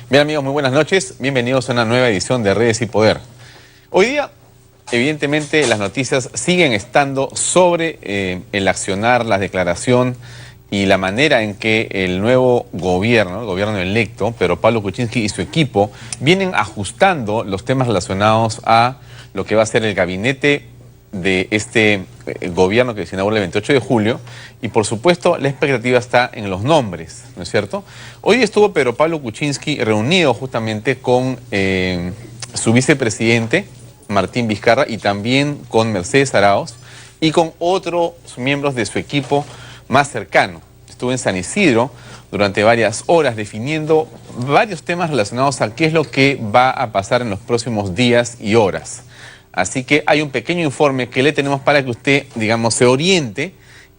Bien amigos, muy buenas noches. Bienvenidos a una nueva edición de Redes y Poder. Hoy día, evidentemente, las noticias siguen estando sobre el accionar, la declaración y la manera en que el nuevo gobierno, el gobierno electo, Pedro Pablo Kuczynski y su equipo, vienen ajustando los temas relacionados a lo que va a ser el gabinete de este gobierno que se inaugura el 28 de julio y por supuesto la expectativa está en los nombres, ¿no es cierto? Hoy estuvo Pedro Pablo Kuczynski reunido justamente con su vicepresidente Martín Vizcarra y también con Mercedes Arauz y con otros miembros de su equipo más cercano. Estuvo en San Isidro durante varias horas definiendo varios temas relacionados a qué es lo que va a pasar en los próximos días y horas. Así que hay un pequeño informe que le tenemos para que usted, digamos, se oriente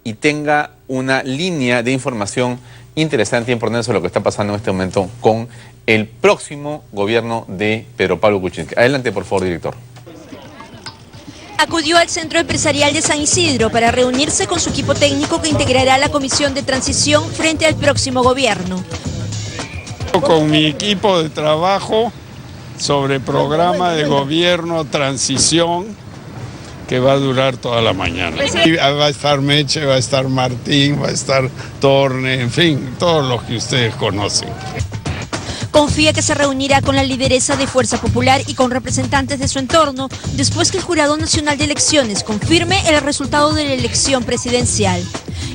y tenga una línea de información interesante e importante sobre lo que está pasando en este momento con el próximo gobierno de Pedro Pablo Kuczynski. Adelante, por favor, director. Acudió al Centro Empresarial de San Isidro para reunirse con su equipo técnico que integrará la Comisión de Transición frente al próximo gobierno. Con mi equipo de trabajo sobre programa de gobierno, transición, que va a durar toda la mañana. Va a estar Meche, va a estar Martín, va a estar Torne, en fin, todos los que ustedes conocen. Confía que se reunirá con la lideresa de Fuerza Popular y con representantes de su entorno después que el Jurado Nacional de Elecciones confirme el resultado de la elección presidencial.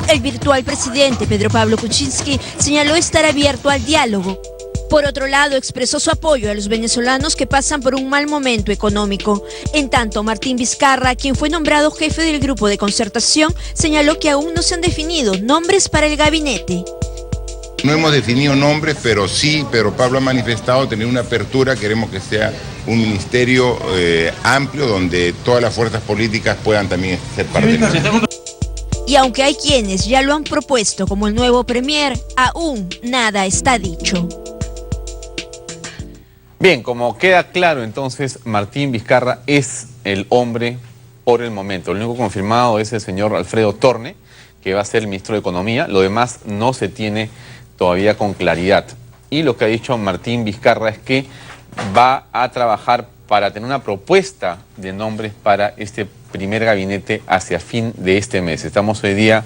El virtual presidente Pedro Pablo Kuczynski señaló estar abierto al diálogo. Por otro lado, expresó su apoyo a los venezolanos que pasan por un mal momento económico. En tanto, Martín Vizcarra, quien fue nombrado jefe del grupo de concertación, señaló que aún no se han definido nombres para el gabinete. No hemos definido nombres, pero sí, Pedro Pablo ha manifestado tener una apertura. Queremos que sea un ministerio amplio donde todas las fuerzas políticas puedan también ser parte. Y aunque hay quienes ya lo han propuesto como el nuevo premier, aún nada está dicho. Bien, como queda claro entonces, Martín Vizcarra es el hombre por el momento. Lo único confirmado es el señor Alfredo Torne, que va a ser el ministro de Economía. Lo demás no se tiene todavía con claridad. Y lo que ha dicho Martín Vizcarra es que va a trabajar para tener una propuesta de nombres para este primer gabinete hacia fin de este mes. Estamos hoy día,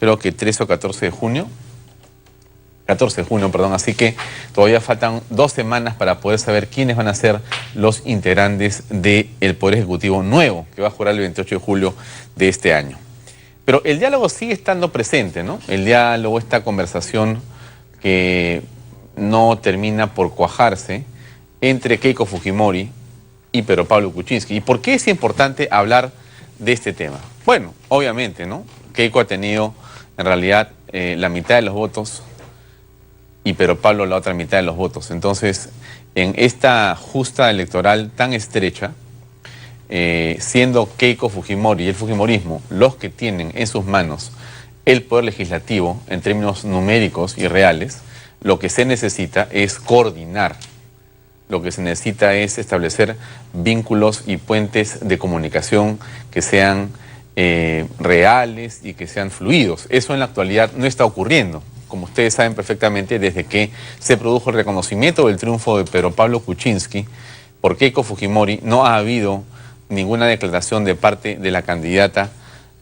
creo que 13 o 14 de junio. 14 de junio, perdón, así que todavía faltan 2 semanas para poder saber quiénes van a ser los integrantes del Poder Ejecutivo nuevo, que va a jurar el 28 de julio de este año. Pero el diálogo sigue estando presente, ¿no? El diálogo, esta conversación que no termina por cuajarse entre Keiko Fujimori y Pedro Pablo Kuczynski. ¿Y por qué es importante hablar de este tema? Bueno, obviamente, ¿no? Keiko ha tenido, en realidad, la mitad de los votos y Pedro Pablo la otra mitad de los votos. Entonces, en esta justa electoral tan estrecha, siendo Keiko Fujimori y el fujimorismo los que tienen en sus manos el poder legislativo en términos numéricos y reales, lo que se necesita es coordinar. Lo que se necesita es establecer vínculos y puentes de comunicación que sean reales y que sean fluidos. Eso en la actualidad no está ocurriendo. Como ustedes saben perfectamente, desde que se produjo el reconocimiento del triunfo de Pedro Pablo Kuczynski por Keiko Fujimori, no ha habido ninguna declaración de parte de la candidata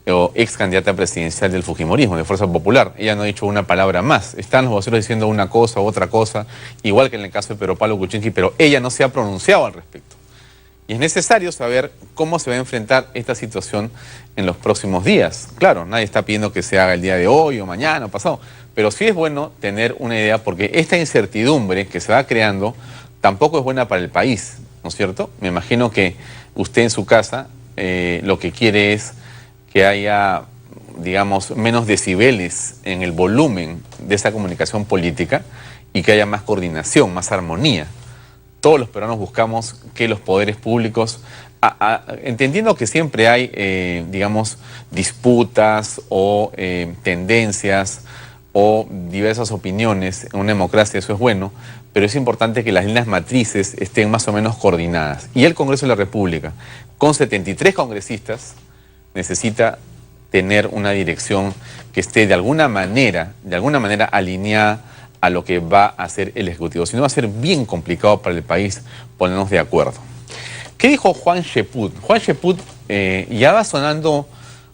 o ex candidata presidencial del fujimorismo, de Fuerza Popular. Ella no ha dicho una palabra más. Están los voceros diciendo una cosa u otra cosa, igual que en el caso de Pedro Pablo Kuczynski, pero ella no se ha pronunciado al respecto. Y es necesario saber cómo se va a enfrentar esta situación en los próximos días. Claro, nadie está pidiendo que se haga el día de hoy o mañana o pasado, pero sí es bueno tener una idea porque esta incertidumbre que se va creando tampoco es buena para el país, ¿no es cierto? Me imagino que usted en su casa lo que quiere es que haya, digamos, menos decibeles en el volumen de esa comunicación política y que haya más coordinación, más armonía. Todos los peruanos buscamos que los poderes públicos, entendiendo que siempre hay, digamos, disputas o tendencias o diversas opiniones en una democracia, eso es bueno, pero es importante que las líneas matrices estén más o menos coordinadas. Y el Congreso de la República, con 73 congresistas, necesita tener una dirección que esté de alguna manera alineada a lo que va a hacer el Ejecutivo. Si no, va a ser bien complicado para el país ponernos de acuerdo. ¿Qué dijo Juan Cheput? Juan Cheput ya va sonando,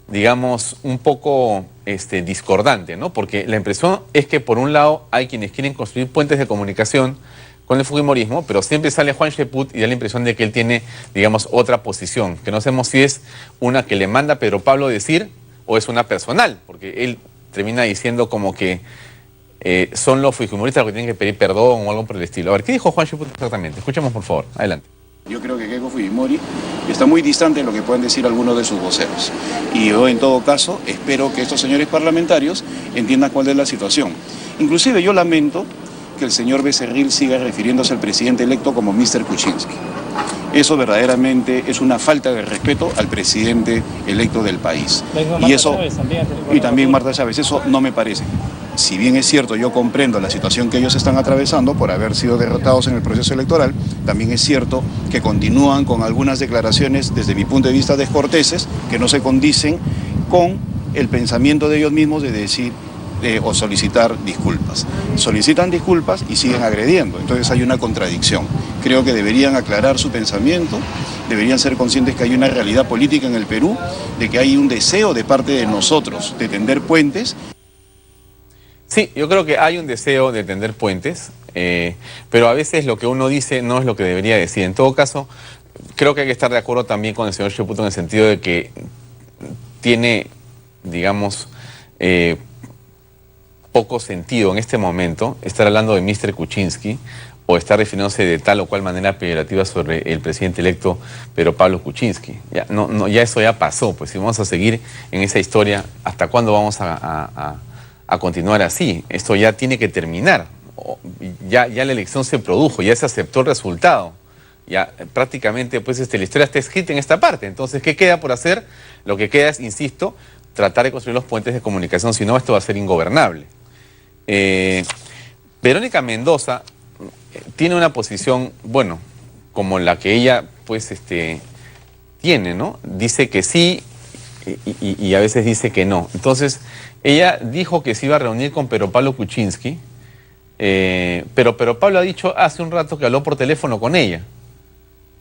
digamos, un poco discordante, ¿no? Porque la impresión es que por un lado hay quienes quieren construir puentes de comunicación con el fujimorismo, pero siempre sale Juan Cheput y da la impresión de que él tiene, digamos, otra posición, que no sabemos si es una que le manda Pedro Pablo decir o es una personal, porque él termina diciendo como que son los fujimoristas los que tienen que pedir perdón o algo por el estilo. A ver, ¿qué dijo Juan Cheput exactamente? Escuchemos, por favor. Adelante. Yo creo que Keiko Fujimori está muy distante de lo que pueden decir algunos de sus voceros. Y yo, en todo caso, espero que estos señores parlamentarios entiendan cuál es la situación. Inclusive yo lamento que el señor Becerril siga refiriéndose al presidente electo como Mr. Kuczynski. Eso verdaderamente es una falta de respeto al presidente electo del país. Y también Marta Chávez, eso no me parece. Si bien es cierto, yo comprendo la situación que ellos están atravesando por haber sido derrotados en el proceso electoral, también es cierto que continúan con algunas declaraciones, desde mi punto de vista, descorteses, que no se condicen con el pensamiento de ellos mismos de decir o solicitar disculpas. Solicitan disculpas y siguen agrediendo, entonces hay una contradicción. Creo que deberían aclarar su pensamiento, deberían ser conscientes que hay una realidad política en el Perú, de que hay un deseo de parte de nosotros de tender puentes. Sí, yo creo que hay un deseo de tender puentes, pero a veces lo que uno dice no es lo que debería decir. En todo caso, creo que hay que estar de acuerdo también con el señor Cheput en el sentido de que tiene, digamos, poco sentido en este momento estar hablando de Mr. Kuczynski o estar refiriéndose de tal o cual manera peyorativa sobre el presidente electo Pedro Pablo Kuczynski. Ya, ya eso ya pasó, pues si vamos a seguir en esa historia, ¿hasta cuándo vamos a continuar así? Esto ya tiene que terminar. Ya la elección se produjo, ya se aceptó el resultado. Ya prácticamente pues la historia está escrita en esta parte. Entonces, ¿qué queda por hacer? Lo que queda es, insisto, tratar de construir los puentes de comunicación, si no esto va a ser ingobernable. Verónica Mendoza tiene una posición, bueno, como la que ella pues tiene, ¿no? Dice que sí y a veces dice que no. Entonces, ella dijo que se iba a reunir con Pedro Pablo Kuczynski, pero Pedro Pablo ha dicho hace un rato que habló por teléfono con ella.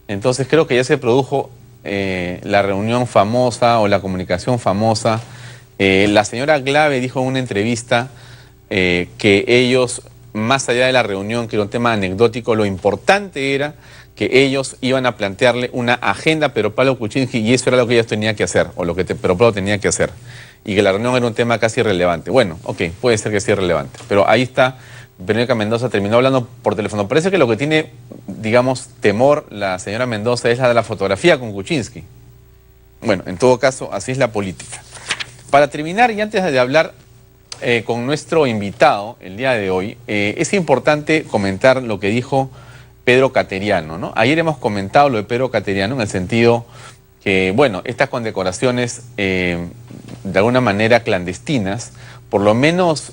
Entonces creo que ya se produjo la reunión famosa o la comunicación famosa. La señora Glave dijo en una entrevista que ellos, más allá de la reunión, que era un tema anecdótico, lo importante era que ellos iban a plantearle una agenda a Pedro Pablo Kuczynski y eso era lo que ellos tenían que hacer, o lo que Pedro Pablo tenía que hacer. Y que la reunión era un tema casi irrelevante. Bueno, ok, puede ser que sea irrelevante, pero ahí está, Verónica Mendoza terminó hablando por teléfono. Parece que lo que tiene, digamos, temor la señora Mendoza es la de la fotografía con Kuczynski. Bueno, en todo caso, así es la política. Para terminar, y antes de hablar con nuestro invitado el día de hoy, es importante comentar lo que dijo Pedro Cateriano, ¿no? Ayer hemos comentado lo de Pedro Cateriano en el sentido que, bueno, estas condecoraciones de alguna manera clandestinas, por lo menos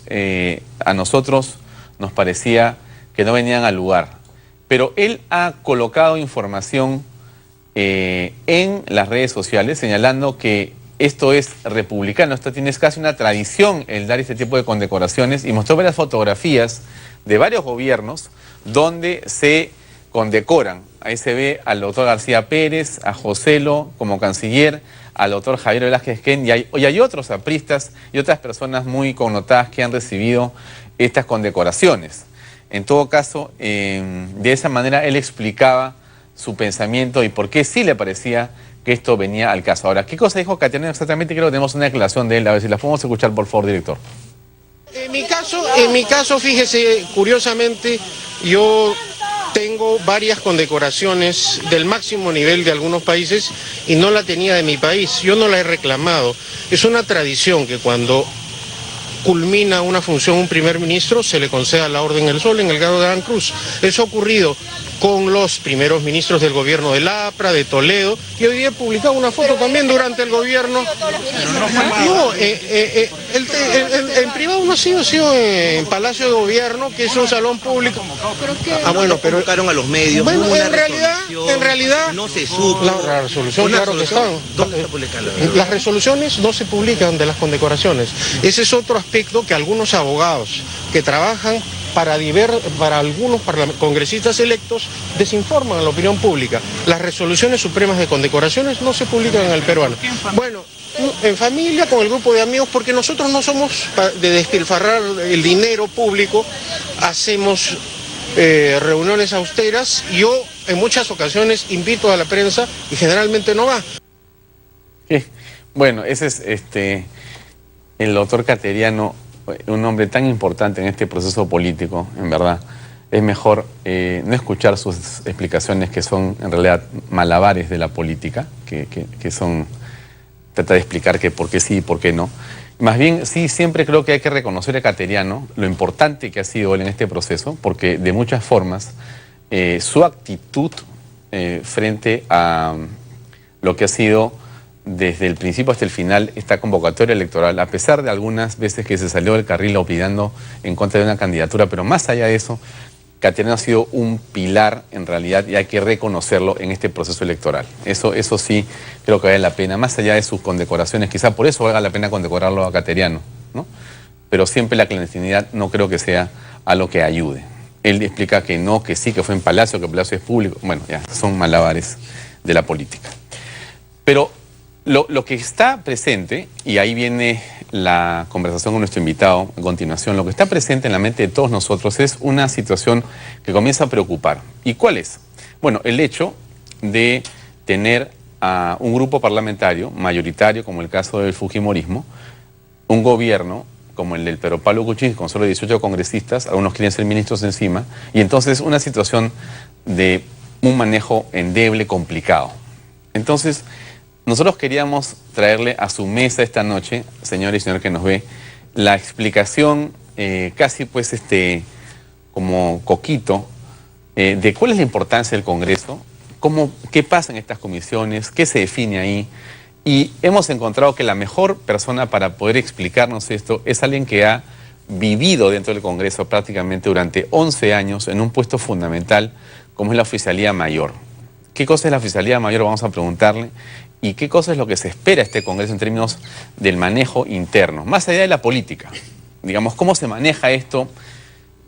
a nosotros nos parecía que no venían al lugar. Pero él ha colocado información en las redes sociales señalando que esto es republicano, esto tiene casi una tradición el dar este tipo de condecoraciones, y mostró varias fotografías de varios gobiernos donde se condecoran. Ahí se ve al doctor García Pérez, a Joselo como canciller, al doctor Javier Velázquez Ken, y hay otros apristas y otras personas muy connotadas que han recibido estas condecoraciones. En todo caso, de esa manera él explicaba su pensamiento y por qué sí le parecía que esto venía al caso. Ahora, ¿qué cosa dijo Cateriano exactamente? Creo que tenemos una declaración de él, a ver si la podemos escuchar, por favor, director. En mi caso, fíjese, curiosamente, yo tengo varias condecoraciones del máximo nivel de algunos países y no la tenía de mi país, yo no la he reclamado. Es una tradición que cuando culmina una función un primer ministro se le conceda la Orden del Sol en el grado de Gran Cruz. Eso ha ocurrido con los primeros ministros del gobierno de Lapra, de Toledo, y hoy día he publicado una foto también durante el gobierno. No, en privado no ha sido en Palacio de Gobierno, que es un salón público. Bueno, pero convocaron a los medios. Bueno, en realidad no se supo. La resolución, claro que está. ¿Dónde está publicada? Las resoluciones no se publican de las condecoraciones. Ese es otro aspecto que algunos abogados que trabajan para algunos congresistas electos, desinforman a la opinión pública. Las resoluciones supremas de condecoraciones no se publican en el peruano. Bueno, en familia, con el grupo de amigos, porque nosotros no somos de despilfarrar el dinero público, hacemos reuniones austeras. Yo en muchas ocasiones invito a la prensa y generalmente no va. Bueno, ese es el doctor Cateriano, un hombre tan importante en este proceso político, en verdad. Es mejor no escuchar sus explicaciones, que son en realidad malabares de la política, que son tratar de explicar que por qué sí y por qué no. Más bien, sí, siempre creo que hay que reconocer a Cateriano lo importante que ha sido él en este proceso, porque de muchas formas su actitud frente a lo que ha sido desde el principio hasta el final esta convocatoria electoral, a pesar de algunas veces que se salió del carril opinando en contra de una candidatura, pero más allá de eso, Cateriano ha sido un pilar en realidad y hay que reconocerlo en este proceso electoral. Eso sí creo que vale la pena, más allá de sus condecoraciones, quizá por eso valga la pena condecorarlo a Cateriano, ¿no? Pero siempre la clandestinidad no creo que sea algo que ayude. Él explica que no, que sí, que fue en Palacio, que Palacio es público. Bueno, ya, son malabares de la política. Pero lo que está presente, y ahí viene la conversación con nuestro invitado a continuación, lo que está presente en la mente de todos nosotros es una situación que comienza a preocupar. ¿Y cuál es? Bueno, el hecho de tener a un grupo parlamentario mayoritario, como el caso del fujimorismo, un gobierno como el del Pedro Pablo Kuczynski, con solo 18 congresistas, algunos quieren ser ministros encima, y entonces una situación de un manejo endeble, complicado. Entonces, nosotros queríamos traerle a su mesa esta noche, señor y señor que nos ve, la explicación casi pues como coquito de cuál es la importancia del Congreso, qué pasa en estas comisiones, qué se define ahí. Y hemos encontrado que la mejor persona para poder explicarnos esto es alguien que ha vivido dentro del Congreso prácticamente durante 11 años en un puesto fundamental como es la Oficialía Mayor. ¿Qué cosa es la Oficialía Mayor? Vamos a preguntarle. ¿Y qué cosa es lo que se espera de este Congreso en términos del manejo interno? Más allá de la política, digamos, ¿cómo se maneja esto?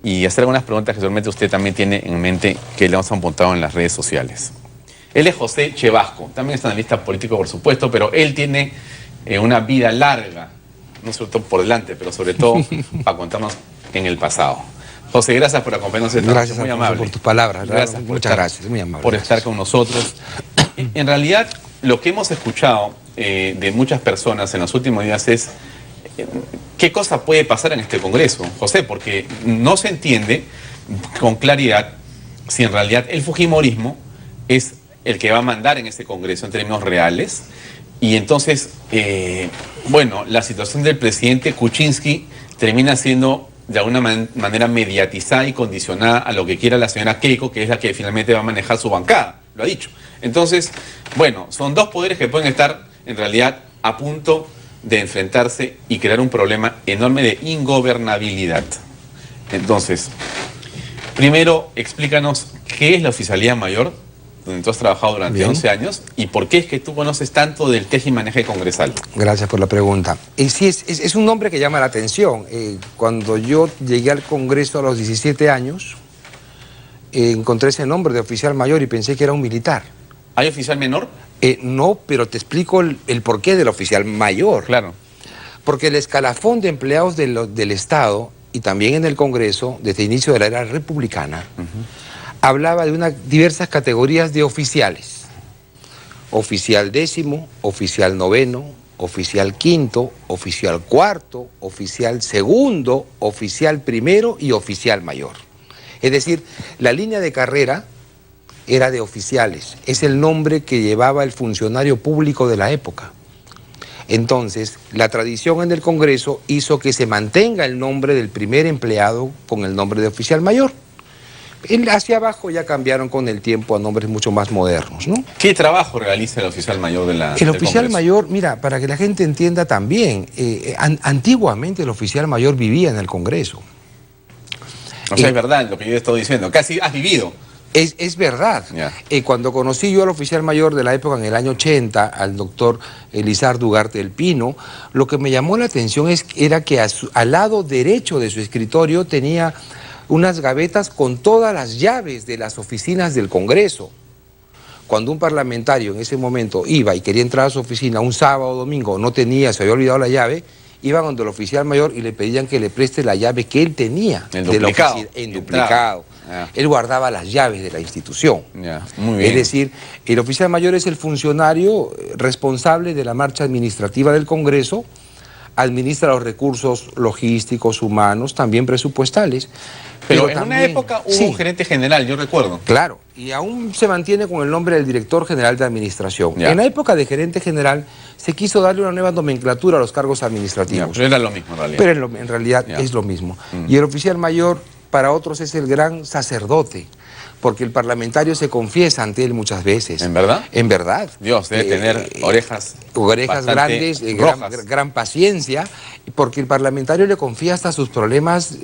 Y hacer algunas preguntas que seguramente usted también tiene en mente que le hemos apuntado en las redes sociales. Él es José Chevasco, también es analista político, por supuesto, pero él tiene una vida larga, no sobre todo por delante, pero sobre todo para contarnos en el pasado. José, gracias por acompañarnos esta noche, muy amable. Por tus palabras. Gracias, muchas gracias, muy amable. Por estar con nosotros. En realidad, lo que hemos escuchado de muchas personas en los últimos días es qué cosa puede pasar en este Congreso, José, porque no se entiende con claridad si en realidad el fujimorismo es el que va a mandar en este Congreso en términos reales. Y entonces, bueno, la situación del presidente Kuczynski termina siendo de alguna manera mediatizada y condicionada a lo que quiera la señora Keiko, que es la que finalmente va a manejar su bancada, lo ha dicho. Entonces, bueno, son dos poderes que pueden estar en realidad a punto de enfrentarse y crear un problema enorme de ingobernabilidad. Entonces, primero explícanos qué es la Oficialía Mayor, donde tú has trabajado durante 11 años, y por qué es que tú conoces tanto del tejimaneje congresal. Gracias por la pregunta. Sí, es un nombre que llama la atención. Cuando yo llegué al Congreso a los 17 años, encontré ese nombre de oficial mayor y pensé que era un militar. ¿Hay oficial menor? No, pero te explico el porqué del oficial mayor. Claro. Porque el escalafón de empleados del Estado y también en el Congreso, desde el inicio de la era republicana, hablaba de diversas categorías de oficiales. Oficial décimo, oficial noveno, oficial quinto, oficial cuarto, oficial segundo, oficial primero y oficial mayor. Es decir, la línea de carrera era de oficiales. Es el nombre que llevaba el funcionario público de la época. Entonces, la tradición en el Congreso hizo que se mantenga el nombre del primer empleado con el nombre de oficial mayor. Hacia abajo ya cambiaron con el tiempo a nombres mucho más modernos, ¿no? ¿Qué trabajo realiza el oficial mayor del Congreso? El oficial mayor, mira, para que la gente entienda también, antiguamente el oficial mayor vivía en el Congreso. O sea, es verdad lo que yo he estado diciendo, casi has vivido. Es verdad. Cuando conocí yo al oficial mayor de la época, en el año 80, al doctor Elizardo Ugarte del Pino, lo que me llamó la atención era que al lado derecho de su escritorio tenía unas gavetas con todas las llaves de las oficinas del Congreso. Cuando un parlamentario en ese momento iba y quería entrar a su oficina un sábado o domingo, no tenía, se había olvidado la llave, iban donde el oficial mayor y le pedían que le preste la llave que él tenía de la oficina, en duplicado. Él guardaba las llaves de la institución. Muy bien. Es decir, el oficial mayor es el funcionario responsable de la marcha administrativa del Congreso, administra los recursos logísticos, humanos, también presupuestales. Pero en también, una época hubo un gerente general, yo recuerdo. Claro, y aún se mantiene con el nombre del director general de administración. Ya. En la época de gerente general se quiso darle una nueva nomenclatura a los cargos administrativos. Ya, pero era lo mismo en realidad. Pero en realidad es lo mismo. Y el oficial mayor para otros es el gran sacerdote, porque el parlamentario se confiesa ante él muchas veces. ¿En verdad? En verdad. Dios, debe tener orejas grandes, gran paciencia, porque el parlamentario le confía hasta sus problemas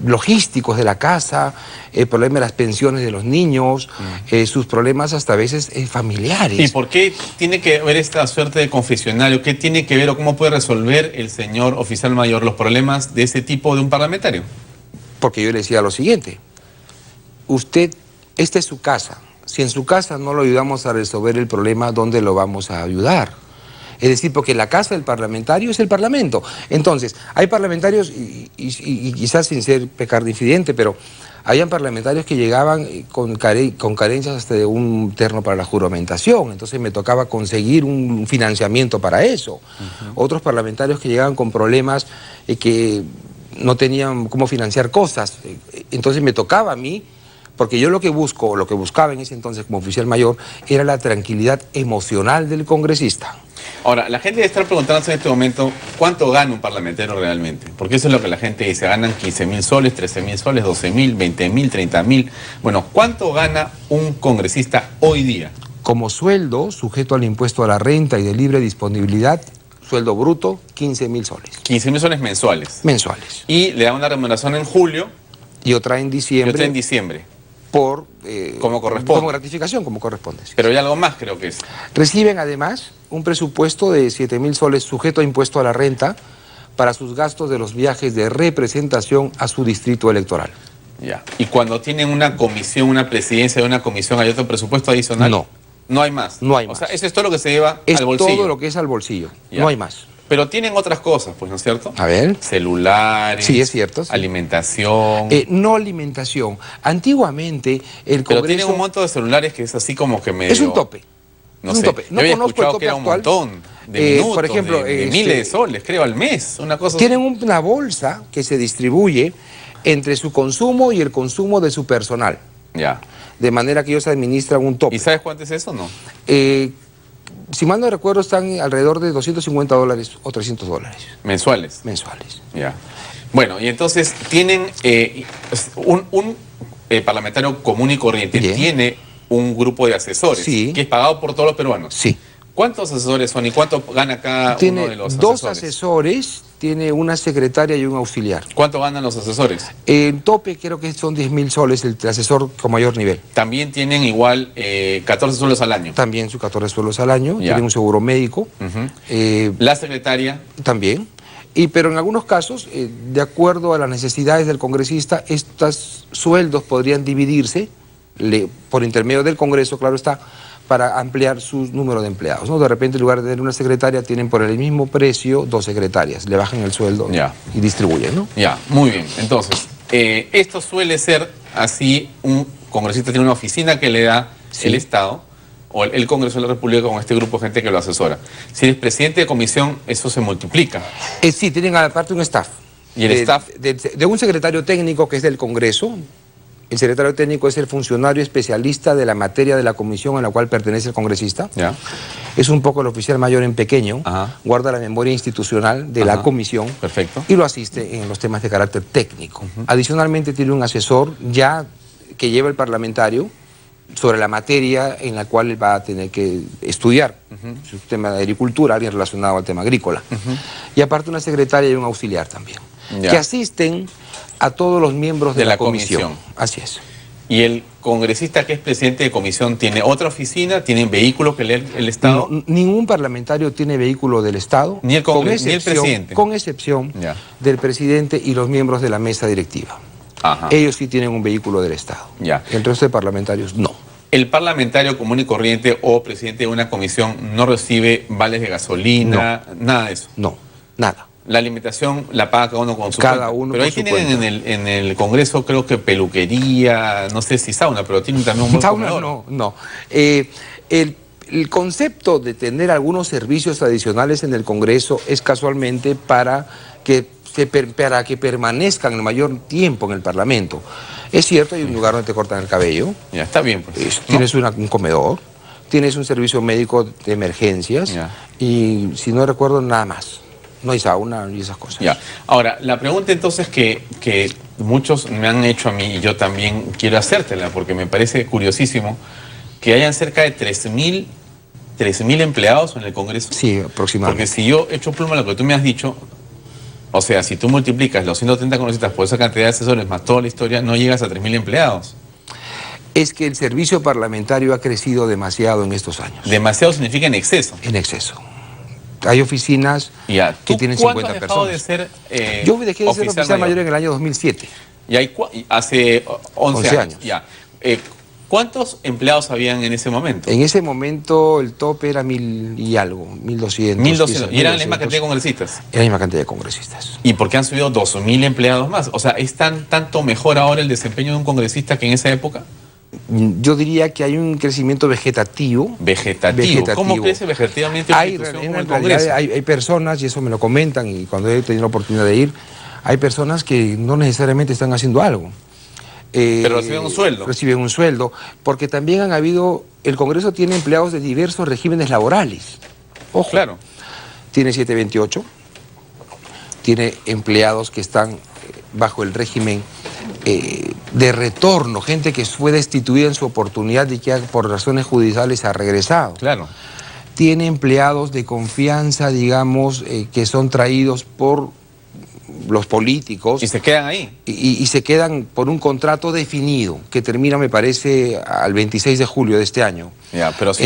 logísticos de la casa, el problema de las pensiones de los niños, sus problemas hasta a veces familiares. ¿Y por qué tiene que ver esta suerte de confesionario? ¿Qué tiene que ver o cómo puede resolver el señor oficial mayor los problemas de ese tipo de un parlamentario? Porque yo le decía lo siguiente: usted, esta es su casa. Si en su casa no lo ayudamos a resolver el problema, ¿dónde lo vamos a ayudar? Es decir, porque la casa del parlamentario es el parlamento. Entonces, hay parlamentarios, y quizás sin ser pecar de infidente, pero habían parlamentarios que llegaban con carencias hasta de un terno para la juramentación. Entonces me tocaba conseguir un financiamiento para eso. Otros parlamentarios que llegaban con problemas que no tenían cómo financiar cosas. Entonces me tocaba a mí, porque yo lo que busco, o lo que buscaba en ese entonces como oficial mayor, era la tranquilidad emocional del congresista. Ahora, la gente debe estar preguntándose en este momento cuánto gana un parlamentario realmente, porque eso es lo que la gente dice: ganan 15.000 soles, 13.000 soles, 12.000, 20.000, 30.000. Bueno, ¿cuánto gana un congresista hoy día? Como sueldo, sujeto al impuesto a la renta y de libre disponibilidad, sueldo bruto, 15.000 soles. 15.000 soles mensuales. Mensuales. Y le da una remuneración en julio. Y otra en diciembre. Y otra en diciembre. Por, como corresponde. Como gratificación, como corresponde. Pero hay algo más, creo que es. Reciben además un presupuesto de 7.000 soles sujeto a impuesto a la renta para sus gastos de los viajes de representación a su distrito electoral. Ya. ¿Y cuando tienen una comisión, una presidencia de una comisión, hay otro presupuesto adicional? No. No hay más. No hay más. O sea, eso es todo lo que se lleva es al bolsillo. Es todo lo que es al bolsillo. Ya. No hay más. Pero tienen otras cosas, pues, ¿no es cierto? A ver. Celulares. Sí, es cierto. Sí. Alimentación. No alimentación. Antiguamente el Congreso... Pero tienen un monto de celulares que es así como que medio... Es un tope. No es sé. Un tope. No yo había conozco escuchado el tope que era actual. un montón de minutos, por ejemplo, de miles de soles, creo, al mes. Una cosa tienen una bolsa que se distribuye entre su consumo y el consumo de su personal. Ya. De manera que ellos administran un tope. ¿Y sabes cuánto es eso o no? Si mal no recuerdo, están alrededor de $250 o $300. ¿Mensuales? Mensuales. Ya. Bueno, y entonces tienen un parlamentario común y corriente. Bien. Tiene un grupo de asesores. Sí. Que es pagado por todos los peruanos. Sí. ¿Cuántos asesores son y cuánto gana cada uno de los asesores? Tiene dos asesores, tiene una secretaria y un auxiliar. ¿Cuánto ganan los asesores? El tope creo que son 10.000 soles el asesor con mayor nivel. También tienen igual 14 sueldos al año. También sus 14 sueldos al año, Ya. tienen un seguro médico. La secretaria. También. Pero en algunos casos, de acuerdo a las necesidades del congresista, estos sueldos podrían dividirse por intermedio del Congreso, claro está, para ampliar su número de empleados, ¿no? De repente, en lugar de tener una secretaria, tienen por el mismo precio 2 secretarias, le bajan el sueldo y distribuyen, ¿no? Ya, muy bien. Entonces, esto suele ser así: un congresista tiene una oficina que le da el Estado, o el Congreso de la República, con este grupo de gente que lo asesora. Si eres presidente de comisión, eso se multiplica. Sí, tienen aparte un staff. ¿Y el staff? De un secretario técnico que es del Congreso. El secretario técnico es el funcionario especialista de la materia de la comisión a la cual pertenece el congresista. Ya. Es un poco el oficial mayor en pequeño. Ajá. Guarda la memoria institucional de la comisión. Perfecto. Y lo asiste en los temas de carácter técnico. Adicionalmente tiene un asesor ya que lleva el parlamentario sobre la materia en la cual él va a tener que estudiar. Su tema de agricultura, alguien relacionado al tema agrícola. Y aparte una secretaria y un auxiliar también. Ya. Que asisten a todos los miembros de la comisión. Así es. ¿Y el congresista que es presidente de comisión tiene otra oficina? ¿Tiene vehículos que lee el Estado? No, ningún parlamentario tiene vehículo del Estado. Ni el Congreso, ni el presidente. Con excepción del presidente y los miembros de la mesa directiva. Ajá. Ellos sí tienen un vehículo del Estado. Ya. El resto de parlamentarios no. ¿El parlamentario común y corriente o presidente de una comisión no recibe vales de gasolina, nada de eso? No, nada. La alimentación la paga cada uno con su Cada cuenta. uno pero ahí con su tienen cuenta. en el Congreso, creo que peluquería, no sé si sauna, pero tienen también un buen Sauna comedor. no. El concepto de tener algunos servicios adicionales en el Congreso es casualmente para que permanezcan el mayor tiempo en el Parlamento. Es cierto, hay un lugar donde te cortan el cabello, Ya, está bien, pues. tienes un comedor, tienes un servicio médico de emergencias Ya. y, si no recuerdo, nada más. No hay sauna y esas cosas. Ya. Ahora, la pregunta entonces que muchos me han hecho a mí y yo también quiero hacértela porque me parece curiosísimo que hayan cerca de 3.000 empleados en el Congreso. Sí, aproximadamente. Porque si yo echo pluma a lo que tú me has dicho, o sea, si tú multiplicas los 130 congresistas por esa cantidad de asesores más toda la historia, no llegas a 3.000 empleados. Es que el servicio parlamentario ha crecido demasiado en estos años. Demasiado significa en exceso. En exceso. Hay oficinas Ya. que ¿Tú tienen cuándo 50 has dejado personas. de ser Yo dejé de ser oficial mayor en el año 2007. Y hay hace 11 11 años. Ya. ¿Cuántos empleados habían en ese momento? En ese momento el tope era 1.000 y algo, 1.200. 1.200. Y eran la 1.200. misma cantidad de congresistas. Era la misma cantidad de congresistas. ¿Y por qué han subido 2.000 empleados más? O sea, ¿es tanto mejor ahora el desempeño de un congresista que en esa época? Yo diría que hay un crecimiento vegetativo. Vegetativo. ¿Cómo crece vegetativamente una institución como el Congreso? Hay personas, y eso me lo comentan, y cuando he tenido la oportunidad de ir, hay personas que no necesariamente están haciendo algo. Pero reciben un sueldo. Reciben un sueldo, porque también han habido, el Congreso tiene empleados de diversos regímenes laborales. Ojo. Claro. Tiene 728, tiene empleados que están bajo el régimen de retorno, gente que fue destituida en su oportunidad y que por razones judiciales ha regresado. Claro. Tiene empleados de confianza, digamos, que son traídos por los políticos. Y se quedan ahí. Y se quedan por un contrato definido, que termina, me parece, al 26 de julio de este año. Ya, pero si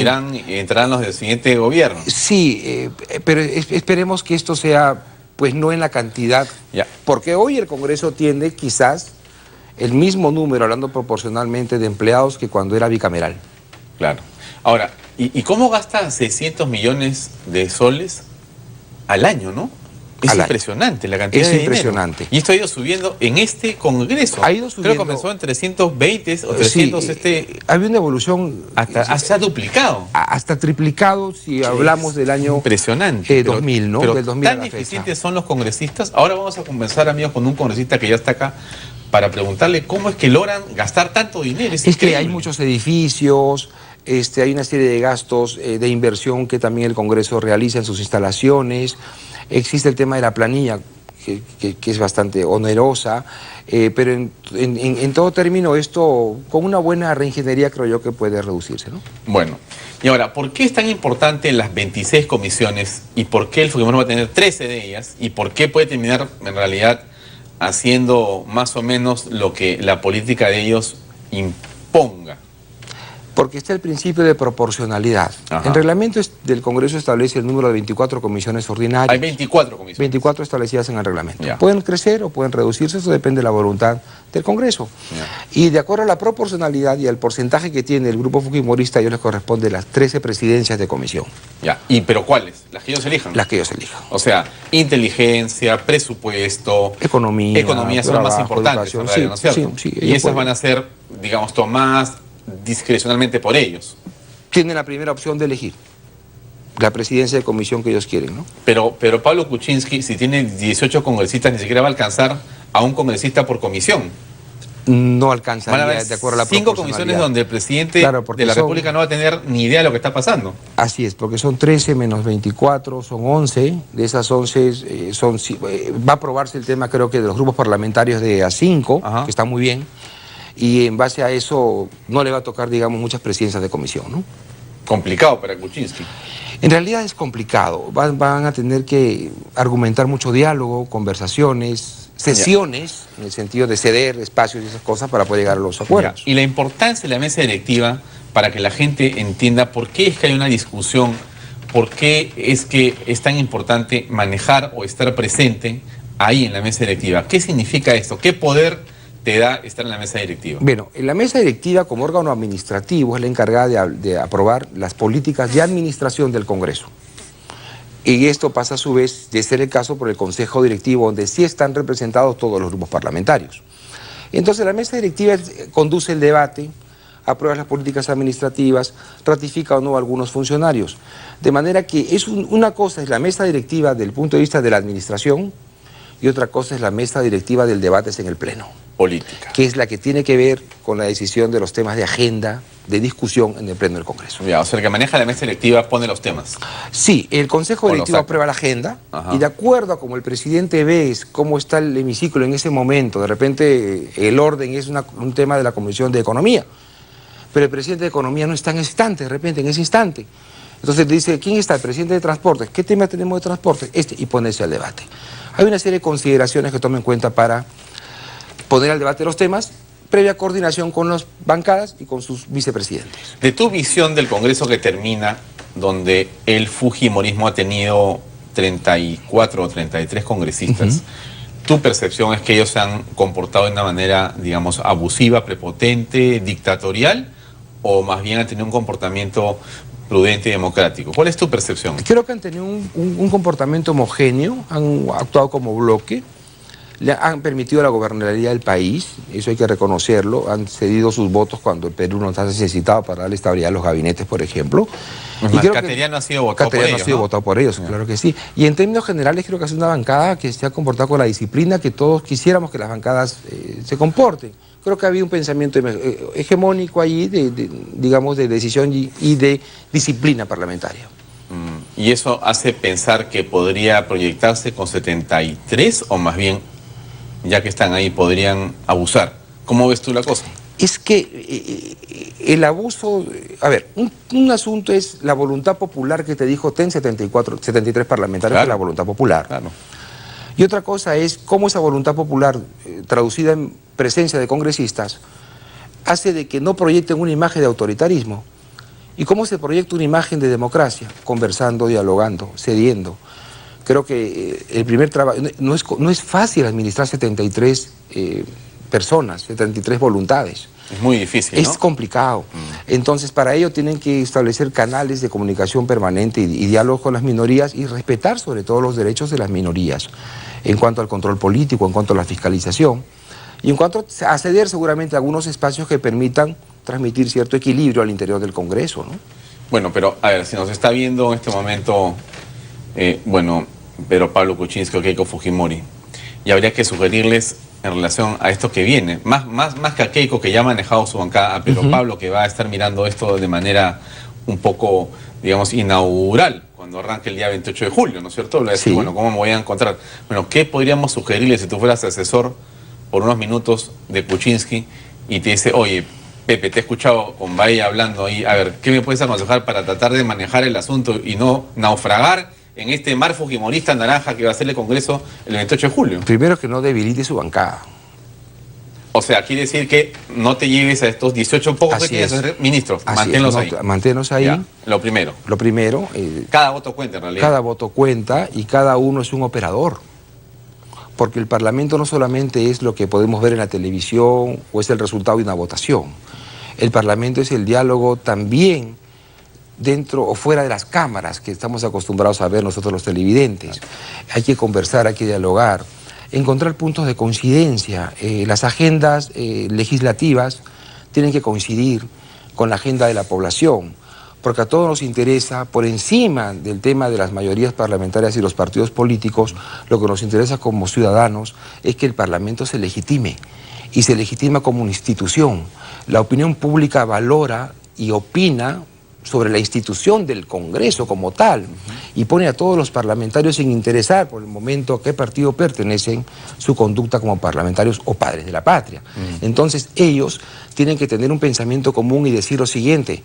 entrarán los del siguiente gobierno. Sí, pero esperemos que esto sea, pues no en la cantidad, Ya. porque hoy el Congreso tiene quizás el mismo número, hablando proporcionalmente, de empleados que cuando era bicameral. Claro. Ahora, ¿y cómo gasta 600 millones de soles al año, no? Es impresionante la cantidad de dinero. Es impresionante. Y esto ha ido subiendo en este Congreso. Ha ido subiendo. Creo que comenzó en 320 o 300 Había una evolución. Se ha duplicado. Hasta triplicado si hablamos del año impresionante. 2000, ¿no? Pero Del 2000 a tan la fecha. eficientes son los congresistas. Ahora vamos a conversar, amigos, con un congresista que ya está acá para preguntarle cómo es que logran gastar tanto dinero. Es que hay increíble. muchos edificios, hay una serie de gastos de inversión que también el Congreso realiza en sus instalaciones. Existe el tema de la planilla, que es bastante onerosa, pero en todo término esto, con una buena reingeniería, creo yo que puede reducirse, ¿no? Bueno, y ahora, ¿por qué es tan importante las 26 comisiones y por qué el Fujimori va a tener 13 de ellas y por qué puede terminar en realidad haciendo más o menos lo que la política de ellos imponga? Porque está el principio de proporcionalidad. Ajá. El reglamento del Congreso establece el número de 24 comisiones ordinarias. Hay 24 comisiones. 24 establecidas en el reglamento. Ya. Pueden crecer o pueden reducirse, eso depende de la voluntad del Congreso. Ya. Y de acuerdo a la proporcionalidad y al porcentaje que tiene el grupo fujimorista, a ellos les corresponde las 13 presidencias de comisión. Ya. ¿Pero cuáles? Las que ellos elijan. Las que ellos elijan. O sea, inteligencia, presupuesto, Economía son las más trabajo, importantes, educación. en realidad, ¿no es cierto? Sí, y ellos esas pueden. van a ser, digamos, tomadas discrecionalmente por ellos. Tienen la primera opción de elegir la presidencia de comisión que ellos quieren, ¿no? Pero Pablo Kuczynski, si tiene 18 congresistas, ni siquiera va a alcanzar a un congresista por comisión. No Van a alcanzaría haber de acuerdo a la 5 comisiones donde el presidente porque de la República no va a tener ni idea de lo que está pasando. Así es, porque son 13 menos 24, son 11. De esas 11 va a aprobarse el tema, creo que de los grupos parlamentarios de A5, Ajá. que está muy bien. Y en base a eso no le va a tocar, digamos, muchas presidencias de comisión, ¿no? Complicado para Kuczynski. En realidad es complicado. Van a tener que argumentar mucho diálogo, conversaciones, sesiones, en el sentido de ceder espacios y esas cosas para poder llegar a los acuerdos. Y la importancia de la mesa directiva para que la gente entienda por qué es que hay una discusión, por qué es que es tan importante manejar o estar presente ahí en la mesa directiva. ¿Qué significa esto? ¿Qué poder te da estar en la mesa directiva? Bueno, en la mesa directiva como órgano administrativo es la encargada de aprobar las políticas de administración del Congreso. Y esto pasa a su vez de ser el caso por el Consejo Directivo, donde sí están representados todos los grupos parlamentarios. Entonces la mesa directiva conduce el debate, aprueba las políticas administrativas, ratifica o no a algunos funcionarios. De manera que una cosa es la mesa directiva desde el punto de vista de la administración y otra cosa es la mesa directiva del debate en el Pleno. Política. Que es la que tiene que ver con la decisión de los temas de agenda, de discusión en el Pleno del Congreso. Ya, o sea, el que maneja la mesa directiva pone los temas. Sí, el Consejo Directivo aprueba la agenda. Ajá. Y de acuerdo a como el presidente ve cómo está el hemiciclo en ese momento, de repente el orden es un tema de la Comisión de Economía, pero el presidente de Economía no está en ese instante, de repente en ese instante. Entonces dice, ¿quién está? El presidente de Transportes. ¿Qué tema tenemos de Transportes? Y ponerse al debate. Hay una serie de consideraciones que toma en cuenta para poner al debate los temas, previa coordinación con las bancadas y con sus vicepresidentes. De tu visión del Congreso que termina, donde el fujimorismo ha tenido 34 o 33 congresistas, ¿tu percepción es que ellos se han comportado de una manera, digamos, abusiva, prepotente, dictatorial, o más bien han tenido un comportamiento prudente y democrático? ¿Cuál es tu percepción? Creo que han tenido un comportamiento homogéneo, han actuado como bloque, le han permitido la gobernabilidad del país, eso hay que reconocerlo, han cedido sus votos cuando el Perú no está necesitado para darle estabilidad a los gabinetes, por ejemplo. Y creo Cateriano ha sido votado por ellos, ¿no? Votado por ellos, claro que sí. Y en términos generales creo que es una bancada que se ha comportado con la disciplina que todos quisiéramos que las bancadas se comporten. Creo que había un pensamiento hegemónico allí, digamos, de decisión y de disciplina parlamentaria. ¿Y eso hace pensar que podría proyectarse con 73 o más bien, ya que están ahí, podrían abusar? ¿Cómo ves tú la cosa? Es que el abuso, a ver, un asunto es la voluntad popular que te dijo ten 73 parlamentarios, claro, que es la voluntad popular. Claro. Y otra cosa es cómo esa voluntad popular, traducida en presencia de congresistas, hace de que no proyecten una imagen de autoritarismo. ¿Y cómo se proyecta una imagen de democracia? Conversando, dialogando, cediendo. Creo que el primer trabajo, no es fácil administrar 73 personas, 73 voluntades. Es muy difícil, ¿no? Es complicado. Entonces, para ello tienen que establecer canales de comunicación permanente y diálogo con las minorías y respetar sobre todo los derechos de las minorías en cuanto al control político, en cuanto a la fiscalización y en cuanto a ceder seguramente algunos espacios que permitan transmitir cierto equilibrio al interior del Congreso, ¿no? Bueno, pero a ver, si nos está viendo en este momento, Pedro Pablo Kuczynski o Keiko Fujimori, y habría que sugerirles en relación a esto que viene, más que a Keiko, que ya ha manejado su bancada, a Pedro Pablo, que va a estar mirando esto de manera un poco, digamos, inaugural, cuando arranque el día 28 de julio, ¿no es cierto? Le va a decir, bueno, ¿cómo me voy a encontrar? Bueno, ¿qué podríamos sugerirle si tú fueras asesor por unos minutos de Kuczynski y te dice, oye, Pepe, te he escuchado con Bahía hablando ahí, a ver, ¿qué me puedes aconsejar para tratar de manejar el asunto y no naufragar en este mar fujimorista naranja que va a ser el Congreso el 28 de julio? Primero, que no debilite su bancada. O sea, quiere decir que no te lleves a estos 18 pocos que tienes, ministros, manténlos ahí. Manténlos ahí. Ya, lo primero. Lo primero. Cada voto cuenta en realidad. Cada voto cuenta y cada uno es un operador. Porque el Parlamento no solamente es lo que podemos ver en la televisión o es el resultado de una votación. El Parlamento es el diálogo también dentro o fuera de las cámaras que estamos acostumbrados a ver nosotros los televidentes. Hay que conversar, hay que dialogar, encontrar puntos de coincidencia. Las agendas legislativas tienen que coincidir con la agenda de la población, porque a todos nos interesa, por encima del tema de las mayorías parlamentarias y los partidos políticos, lo que nos interesa como ciudadanos es que el Parlamento se legitime, y se legitima como una institución. La opinión pública valora y opina sobre la institución del Congreso como tal, y pone a todos los parlamentarios sin interesar por el momento a qué partido pertenecen, su conducta como parlamentarios o padres de la patria. Entonces ellos tienen que tener un pensamiento común y decir lo siguiente: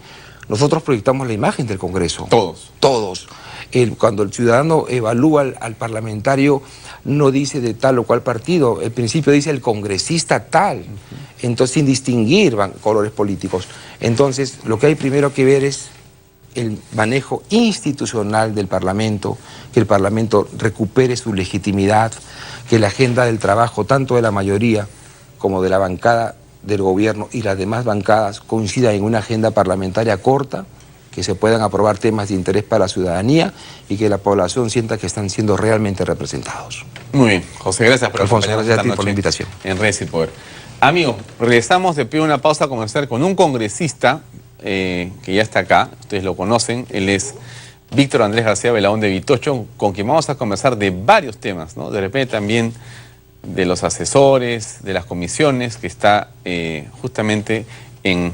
nosotros proyectamos la imagen del Congreso. Todos. Cuando el ciudadano evalúa al parlamentario, no dice de tal o cual partido, el principio dice el congresista tal, entonces sin distinguir colores políticos. Entonces, lo que hay primero que ver es el manejo institucional del Parlamento, que el Parlamento recupere su legitimidad, que la agenda del trabajo, tanto de la mayoría como de la bancada del gobierno y las demás bancadas coincidan en una agenda parlamentaria corta, que se puedan aprobar temas de interés para la ciudadanía y que la población sienta que están siendo realmente representados. Muy bien, José, gracias por Alfonso, acompañarnos gracias a ti esta por la noche invitación. En Redes y Poder. Amigos, regresamos de una pausa comercial con un congresista que ya está acá, ustedes lo conocen, él es Víctor Andrés García Belaúnde Vitocho, con quien vamos a conversar de varios temas, ¿no? De repente también de los asesores, de las comisiones, que está justamente en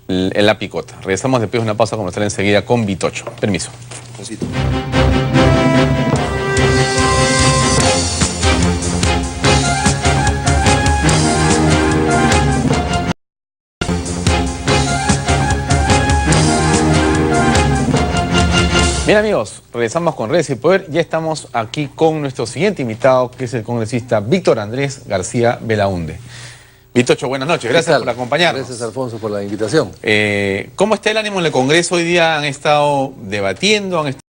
la picota. Regresamos después de una pausa comercial enseguida con Vitocho. Permiso. Bien amigos, regresamos con Redes y Poder. Ya estamos aquí con nuestro siguiente invitado, que es el congresista Víctor Andrés García Belaúnde. Vitocho, buenas noches, gracias por acompañarnos. Gracias, Alfonso, por la invitación. ¿Cómo está el ánimo en el Congreso? Hoy día han estado debatiendo, han estado